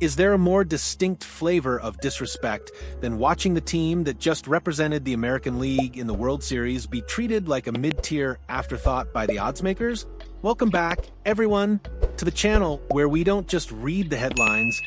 Is there a more distinct flavor of disrespect than watching the team that just represented the American League in the World Series be treated like a mid-tier afterthought by the oddsmakers? Welcome back, everyone, to the channel where we don't just read the headlines,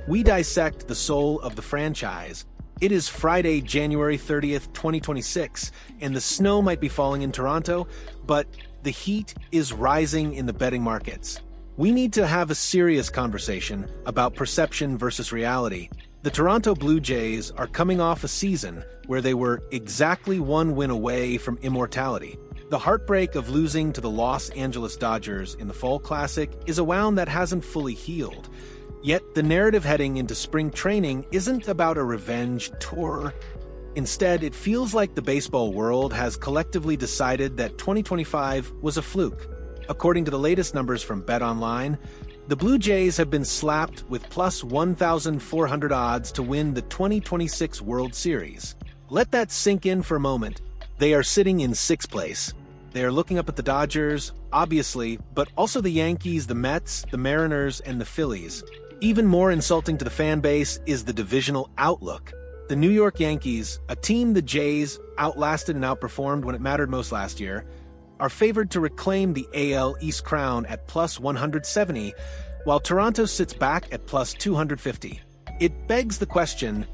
we dissect the soul of the franchise. It is Friday, January 30th, 2026, and the snow might be falling in Toronto, but the heat is rising in the betting markets. We need to have a serious conversation about perception versus reality. The Toronto Blue Jays are coming off a season where they were exactly one win away from immortality. The heartbreak of losing to the Los Angeles Dodgers in the Fall Classic is a wound that hasn't fully healed. Yet the narrative heading into spring training isn't about a revenge tour. Instead, it feels like the baseball world has collectively decided that 2025 was a fluke. According to the latest numbers from BetOnline, the Blue Jays have been slapped with plus 1,400 odds to win the 2026 World Series. Let that sink in for a moment. They are sitting in 6th place. They are looking up at the Dodgers, obviously, but also the Yankees, the Mets, the Mariners, and the Phillies. Even more insulting to the fan base is the divisional outlook. The New York Yankees, a team the Jays outlasted and outperformed when it mattered most last year, are favored to reclaim the AL East crown at plus 170, while Toronto sits back at plus 250. It begs the question,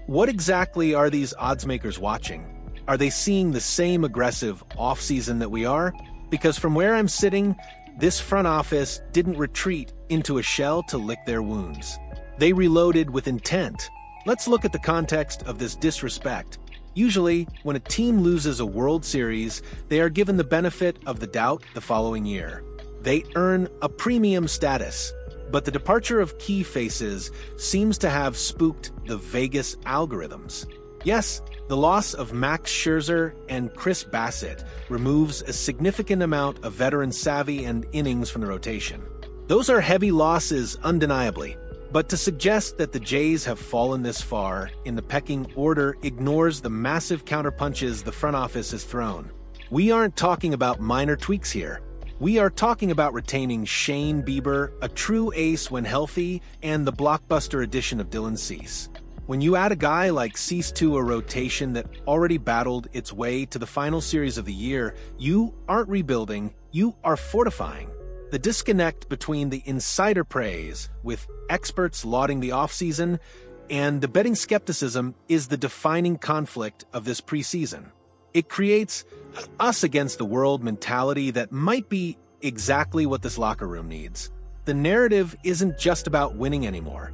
what exactly are these oddsmakers watching? Are they seeing the same aggressive offseason that we are? Because from where I'm sitting, this front office didn't retreat into a shell to lick their wounds. They reloaded with intent. Let's look at the context of this disrespect. Usually, when a team loses a World Series, they are given the benefit of the doubt the following year. They earn a premium status. But the departure of key faces seems to have spooked the Vegas algorithms. Yes, the loss of Max Scherzer and Chris Bassett removes a significant amount of veteran savvy and innings from the rotation. Those are heavy losses, undeniably. But to suggest that the Jays have fallen this far in the pecking order ignores the massive counterpunches the front office has thrown. We aren't talking about minor tweaks here. We are talking about retaining Shane Bieber, a true ace when healthy, and the blockbuster addition of Dylan Cease. When you add a guy like Cease to a rotation that already battled its way to the final series of the year, you aren't rebuilding, you are fortifying. The disconnect between the insider praise, with experts lauding the offseason, and the betting skepticism is the defining conflict of this preseason. It creates us against the world mentality that might be exactly what this locker room needs. The narrative isn't just about winning anymore.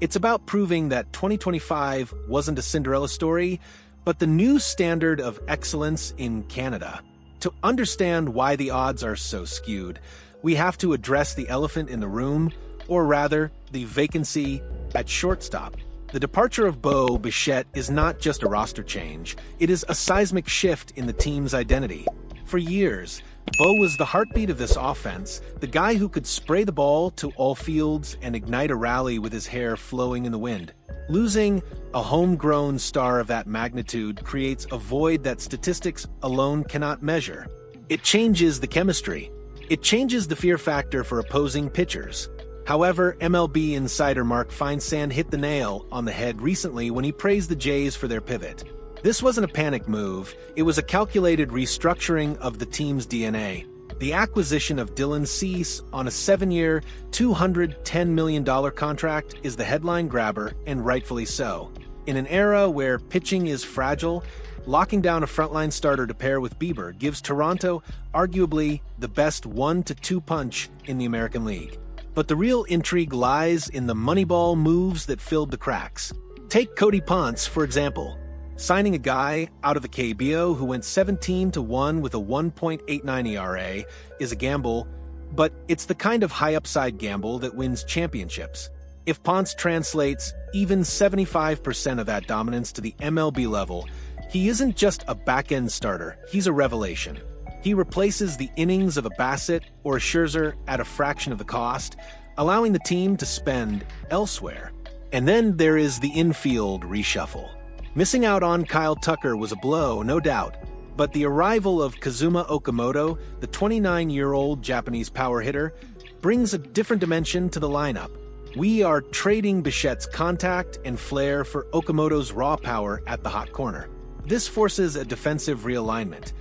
It's about proving that 2025 wasn't a Cinderella story, but the new standard of excellence in Canada. To understand why the odds are so skewed, we have to address the elephant in the room, or rather, the vacancy at shortstop. The departure of Bo Bichette is not just a roster change, it is a seismic shift in the team's identity. For years, Bo was the heartbeat of this offense, the guy who could spray the ball to all fields and ignite a rally with his hair flowing in the wind. Losing a homegrown star of that magnitude creates a void that statistics alone cannot measure. It changes the chemistry. It changes the fear factor for opposing pitchers. However, MLB insider Mark Feinsand hit the nail on the head recently when he praised the Jays for their pivot. This wasn't a panic move, it was a calculated restructuring of the team's DNA. The acquisition of Dylan Cease on a 7-year, $210 million contract is the headline grabber, and rightfully so. In an era where pitching is fragile, locking down a frontline starter to pair with Bieber gives Toronto arguably the best 1-2 punch in the American League. But the real intrigue lies in the Moneyball moves that filled the cracks. Take Cody Ponce, for example. Signing a guy out of the KBO who went 17-1 with a 1.89 ERA is a gamble, but it's the kind of high-upside gamble that wins championships. If Ponce translates even 75% of that dominance to the MLB level, he isn't just a back-end starter, he's a revelation. He replaces the innings of a Bassett or a Scherzer at a fraction of the cost, allowing the team to spend elsewhere. And then there is the infield reshuffle. Missing out on Kyle Tucker was a blow, no doubt, but the arrival of Kazuma Okamoto, the 29-year-old Japanese power hitter, brings a different dimension to the lineup. We are trading Bichette's contact and flair for Okamoto's raw power at the hot corner. This forces a defensive realignment.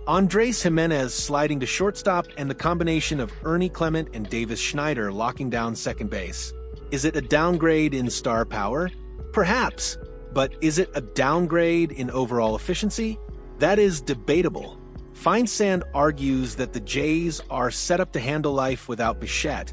Andres Jimenez sliding to shortstop and the combination of Ernie Clement and Davis Schneider locking down second base. Is it a downgrade in star power? Perhaps. But is it a downgrade in overall efficiency? That is debatable. Feinsand argues that the Jays are set up to handle life without Bichette,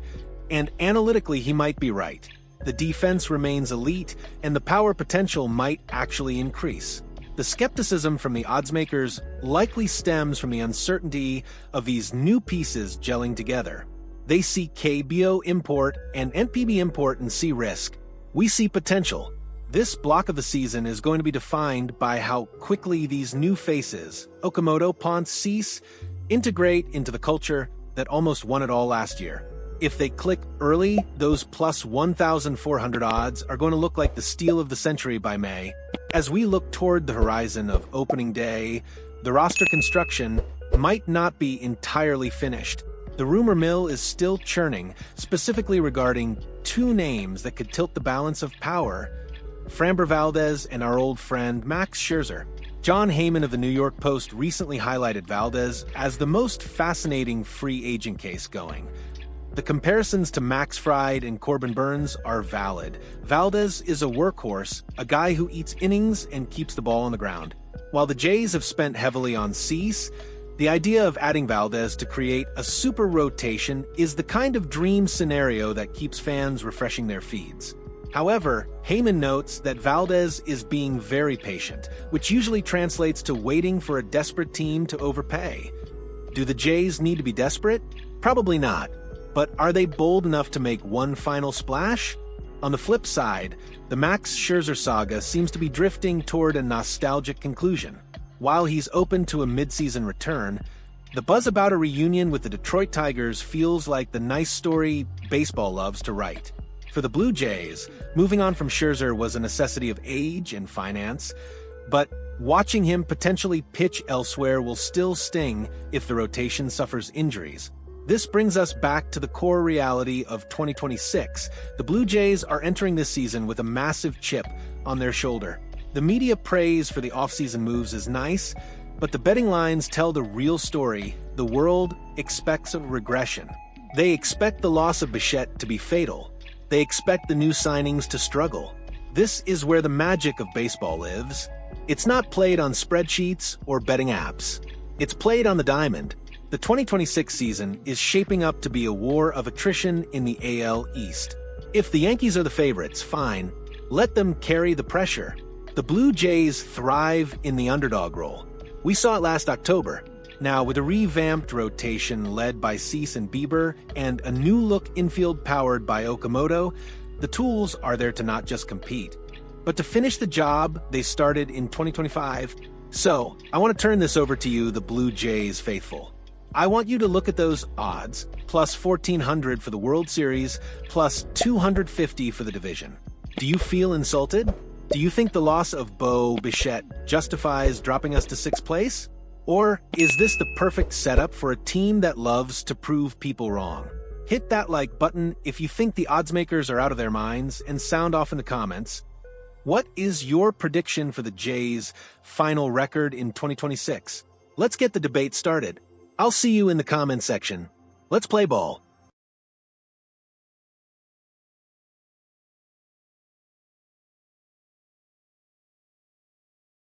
and analytically he might be right. The defense remains elite, and the power potential might actually increase. The skepticism from the oddsmakers likely stems from the uncertainty of these new pieces gelling together. They see KBO import and NPB import and see risk. We see potential. This block of the season is going to be defined by how quickly these new faces, Okamoto, Ponce, Cease, integrate into the culture that almost won it all last year. If they click early, those plus 1,400 odds are going to look like the steal of the century by May. As we look toward the horizon of opening day, the roster construction might not be entirely finished. The rumor mill is still churning, specifically regarding two names that could tilt the balance of power: Framber Valdez and our old friend Max Scherzer. John Heyman of the New York Post recently highlighted Valdez as the most fascinating free agent case going. The comparisons to Max Fried and Corbin Burns are valid. Valdez is a workhorse, a guy who eats innings and keeps the ball on the ground. While the Jays have spent heavily on Cease, the idea of adding Valdez to create a super rotation is the kind of dream scenario that keeps fans refreshing their feeds. However, Heyman notes that Valdez is being very patient, which usually translates to waiting for a desperate team to overpay. Do the Jays need to be desperate? Probably not. But are they bold enough to make one final splash? On the flip side, the Max Scherzer saga seems to be drifting toward a nostalgic conclusion. While he's open to a midseason return, the buzz about a reunion with the Detroit Tigers feels like the nice story baseball loves to write. For the Blue Jays, moving on from Scherzer was a necessity of age and finance, but watching him potentially pitch elsewhere will still sting if the rotation suffers injuries. This brings us back to the core reality of 2026. The Blue Jays are entering this season with a massive chip on their shoulder. The media praise for the offseason moves is nice, but the betting lines tell the real story. The world expects a regression. They expect the loss of Bichette to be fatal. They expect the new signings to struggle. This is where the magic of baseball lives. It's not played on spreadsheets or betting apps. It's played on the diamond. The 2026 season is shaping up to be a war of attrition in the AL East. If the Yankees are the favorites, fine. Let them carry the pressure. The Blue Jays thrive in the underdog role. We saw it last October. Now, with a revamped rotation led by Cease and Bieber and a new-look infield powered by Okamoto, the tools are there to not just compete, but to finish the job they started in 2025. So, I want to turn this over to you, the Blue Jays faithful. I want you to look at those odds, plus 1,400 for the World Series, plus 250 for the division. Do you feel insulted? Do you think the loss of Bo Bichette justifies dropping us to 6th place? Or is this the perfect setup for a team that loves to prove people wrong? Hit that like button if you think the oddsmakers are out of their minds, and sound off in the comments. What is your prediction for the Jays' final record in 2026? Let's get the debate started. I'll see you in the comment section. Let's play ball.